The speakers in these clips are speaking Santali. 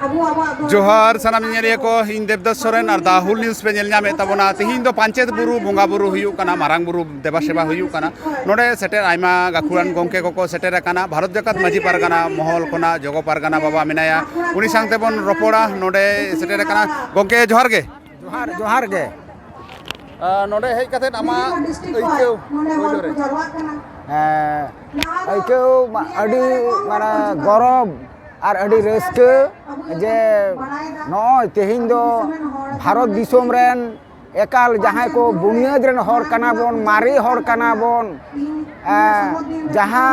जोहार सानाम ñeliye ko ᱤᱧ ᱫᱮᱵᱫᱟᱥ ᱥᱚᱨᱮᱱ ᱟᱨ ᱫᱟ ᱦᱩᱞ ᱱᱤᱭᱩᱡ ᱯᱮ ᱧᱮᱞ ᱧᱟᱢᱮᱫ ᱛᱟᱵᱚᱱᱟ ᱛᱤᱦᱤᱧ ᱫᱚ ᱯᱟᱧᱪᱮᱛ ᱵᱩᱨᱩ ᱵᱚᱸᱜᱟ ᱵᱩᱨᱩ ᱦᱩᱭᱩᱜ ᱠᱟᱱᱟ ᱢᱟᱨᱟᱝ ᱵᱩᱨᱩ ᱫᱮᱵᱟ ᱥᱮᱵᱟ ᱦᱩᱭᱩᱜ ᱠᱟᱱᱟ ᱱᱚᱰᱮ ᱥᱮᱴᱮᱨ ᱟᱭᱢᱟ ᱜᱟᱹᱠᱷᱩᱲᱟᱱ ᱜᱚᱝᱠᱮ ᱠᱚᱠᱚ ᱥᱮᱴᱮᱨ ᱟᱠᱟᱱᱟ ᱵᱷᱟᱨᱚᱛ ᱡᱟᱠᱟᱛ ᱢᱟᱹᱡᱷᱤ ᱯᱟᱨᱜᱟᱱᱟ ᱢᱚᱦᱚᱞ ᱠᱷᱚᱱᱟᱜ ᱡᱚᱜᱚ ᱯᱟᱨᱜᱟᱱᱟ ᱵᱟᱵᱟ ᱢᱮᱱᱟᱭᱟ ᱩᱱᱤ ᱥᱟᱶᱛᱮ ᱵᱚᱱ ᱨᱚᱯᱚᱲᱟ ᱱᱚᱰᱮ ᱥᱮᱴᱮᱨ ᱟᱠᱟᱱᱟ ᱜᱚᱝᱠᱮ ᱡᱚᱦᱟᱨ ᱜᱮ जोहार गे ᱱᱚᱰᱮ ᱦᱮᱡ ᱠᱟᱛᱮᱫ ᱟᱢᱟᱜ ᱟᱹᱭᱠᱟᱹᱣ ᱯᱳᱭᱞᱳ ᱨᱮ अइकौ अडी माने गौरव और अडी रस्के जे नॉय तेहिं दो भारत दिसोम रेन एकाल जहाँ को बुनियाद रेन हर कना बोन मारी हर कना बोन जहाँ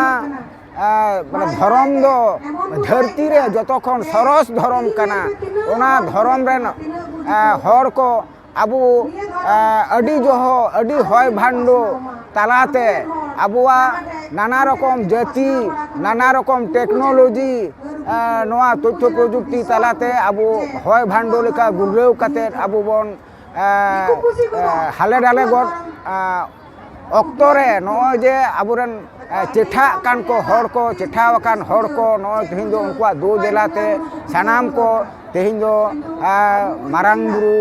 माने धर्म दो धरती रे जतखन सरस धर्म कना ओना धर्म रेन हर को अबू अडी जोहो अडी हय भांडो तालाते अबुआ नाना रकम जाति नाना रकम टेक्नोलॉजी नोआ तथ्य प्रजुक्ति तालाते अबू हय भांडो लेका गुर्रेव कते अबू बन हाले डाले गड अक्तरे नोय जे अबुरन चेठा कान को हर को चेठाव कान हर को नोय तेहिं दो उनकुआ दो देलाते सनाम को तेहिं दो मारांग बुरु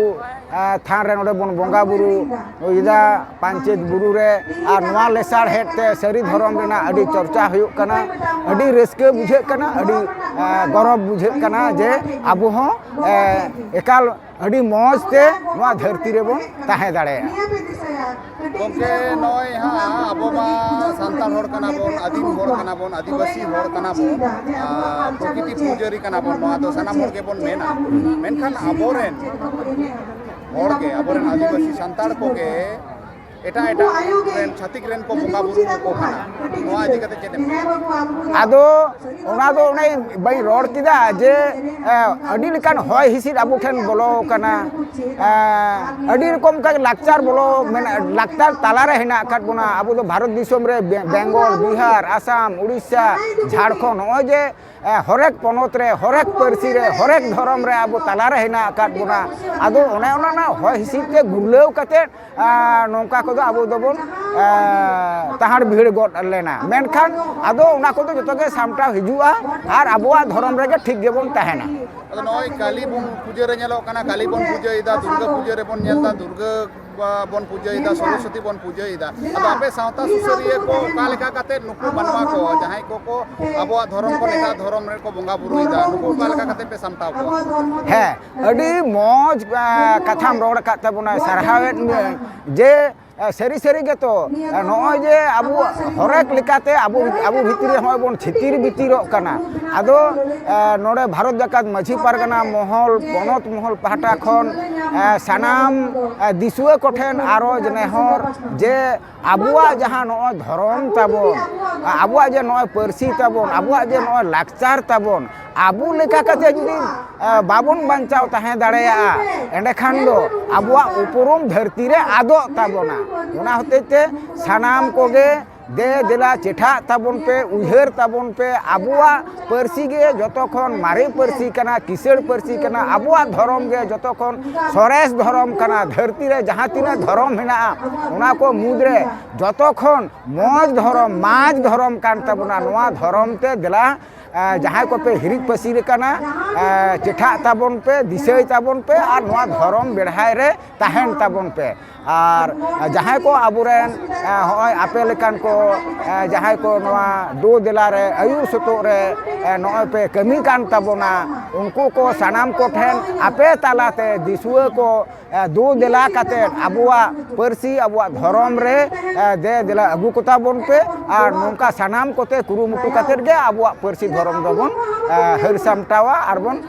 थान रे नोडे बन बंगा बुरु इदा पांचेत बुरु रे आर नोआ लेसार हेते सरी धर्म रेना अडी चर्चा हुयुक कना अडी रस्के बुझे कना अडी गौरव बुझे कना जे आबो हो एकाल अडी मौज ते नोआ धरती रे बन ताहे दाड़े गंके नय हा आबो मा सांताल हर कना बोन आदिम हर कना बोन आदिवासी हर कना बोन प्रकृति पूजारी कना बोन नोआ दो सनाम हर के बोन मेना मेनखान आबोरेन हर के आबोरेन आदिवासी सांताल को के एटा एटा रेन छातिक रेन को बंगा बुरु को खाना नोआ इदि कते चेदे आदो ओना दो नै बाई रोड किदा जे अडी लेकान होय हिसिद आबो ठेन बोलो कना अडी रकम का लाक्चार बोलो लाक्चार तालारे हेना काट बोना आबो दो भारत दिसोम रे बेंगल बिहार आसाम उड़ीसा झारखंड ओ जे हरेक पनत रे हरेक परसी रे हरेक धर्म रे आबो तालारे हेना काट बोना आदो ओना ओना ना होय हिसिद के गुरलेव कते नोंका को आबो दोबन ताहार भीड़ गड लेना मेनखान आदो ओना को जतो के सामटा हिजुआ आर आबोआ धर्म रे ठीक गेबन ताहेना अदो नय काली बन पूजा रे नेलो कना काली बन पूजा इदा दुर्गा पूजा रे बन नेलदा दुर्गा बन पूजा इदा सरस्वती बन पूजा इदा अब आपे सावता सुसरिये को का लेका काते नुकु बनवा को जहां को आबोआ धर्म को नेता धर्म रे को बंगा बुरु इदा नुकु का लेका काते पे सामटाव को है अडी मौज कथाम रोड काते बना सरहावेत जे सरी सरी के तो नय जे आबो हरेक लेकाते आबो आबो भितरी होय बन छितिर बितिरो कना आदो नोडे भारत जाकात मझी पारगाना महल पनत महल पाहटा खन सनाम दिसुए कोठेन आरोज नेहर जे आबुआ जहां नय धर्म ताबन आबुआ जे नय परसी ताबन आबुआ जे नय लाक्चार ताबन आबु लेका कते जुदी बाबन बांचाव ताहे दाड़ेया एंडे खान दो आबुआ उपरुम धरती रे आदो ताबना ओना होतेते सनाम कोगे दे दिला चिठा ताबन पे उहर ताबन पे आबुआ परसी गे जतखन मारे परसी कना किसड़ परसी कना आबुआ धर्म गे जतखन सरेस धर्म कना धरती रे जहां तिना धर्म हेना ओना को मुद्रे जतखन मौज धर्म माज धर्म कान ताबना नोआ धर्म ते दिला जहाँ को पे हिरिक पसी कना चिठा ताबन पे दिसय ताबन पे और नोआ धर्म बेढ़ाय रे ताहेन ताबन पे और जहाँ को आबुरेन होय आपे लेकान को जहाँ को नोआ दो दिला रे आयु सतो रे नोय पे कमी कान ताबना उनको को सनाम को ठेन आपे तालाते दिसुए को दो दिला काते आबुआ परसी आबुआ धर्म रे दे दिला अगु को ताबन पे और नोंका सनाम कोते कुरुमुटु काते गे आबुआ परसी धर्म दबन हर सामटावा आरबन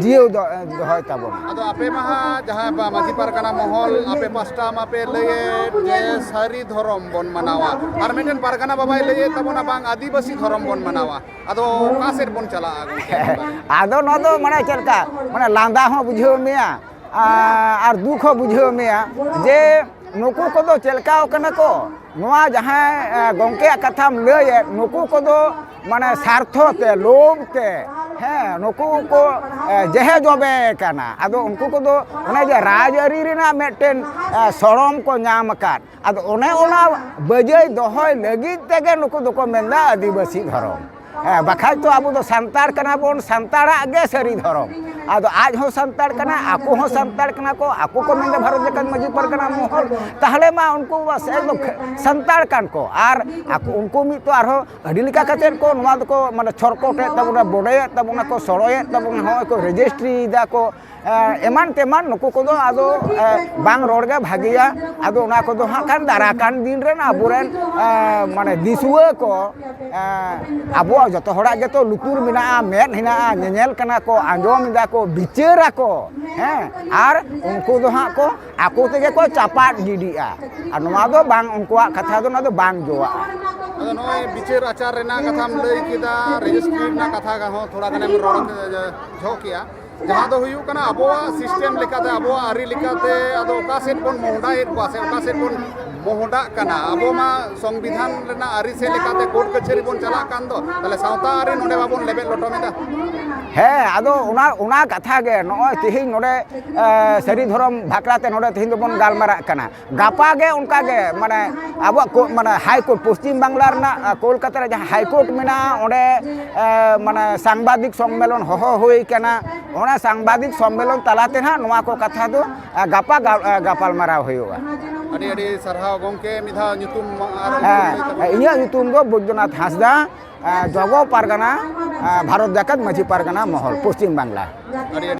जियो दहय ताबन आदो आपे महा जहां माझी पारगाना महल आपे पास्टा मापे लये जे सारी धर्म बन मनावा और मेटन पारगाना बाबाई लये तबना बांग आदिवासी धर्म बन मनावा आदो का सेट बन चला आदो न दो माने चलका माने लांदा हो बुझियो मिया और दुख हो बुझियो मिया जे नुकु को दो चलकाओ कना को नोआ जहां गंके कथाम लये नुकु को दो माने स्वार्थो ते लोभ ते हैं नुकु को जेहे जबे कना आदो उनको को दो ओने जे राजआरी रेना मेटेन सड़म को नाम काट आदो ओने ओना बजय दोहय लगित तेगे नुकु दो को मेंदा आदिवासी धर्म बाखाज तो अब तो सांतार कना बोन सांतारा गे सरी धर्म आदो आज हो सांतार कना आको हो सांतार कना को आको को मेंदे भारत जगत माजी परगना मोहल ताहले मा उनको बस एकदम सांतार कान को आर आको उनको मी तो आरो अडी लिका कतेन को नवा को माने छरकोटे तबुना बोडे तबुना को सड़ोए तबुना हो को रजिस्ट्री दा को एमान तेमान नुकु को दो आदो बांग रोडगे भागिया आदो उना को दो हाकान दाराकान दिन रेन आबुरेन माने दिसुआ को आबो जतो होड़ा गे तो लुतुर मिना मेद हिना नेनेल कना को आंजोम दा को बिचारा को आर उनको दो हा को आको तेगे को चापाट गिडिया आर नवा दो बांग उनकोआ कथा दो ना दो बांग जोआ अदो नय बिचार आचार रेना कथाम लई किदा रजिस्ट्री ना कथा का हो थोड़ा गने रोड झो किया जहाँ दो हुयु कना अबोआ सिस्टम लेकाते अबोआ आरी लेकाते अदो ओका सेट बोन मोहडा हेड को आसे ओका सेट बोन मोहडा कना अबो मा संविधान रेना आरी से लेकाते कोर्ट कचहरी बोन चला कान दो तले सावता आरी नोडे बाबोन लेबे लोटोमेदा हे आदो उना कथा गे नय तिहिं नोडे सरी धर्म भाकराते नोडे तिहिं दो बोन गालमारा कना गापा गे उनका गे माने आबो माने हाई कोर्ट पश्चिम बांगला रना कोलकाता रे जहाँ हाई कोर्ट मेना ओडे माने सांबादिक सम्मेलन होहो हुई कना ओना सांबादिक सम्मेलन तलाते ना नोआ को कथा दो गापा गापाल माराव हुआ अडी अडी सरहाव गोंके मिधा nyutum इनिया nyutum दो बैद्यनाथ हांसदा जगो पारगाना भारत जाकत माझी पारगाना महल पश्चिम बांगला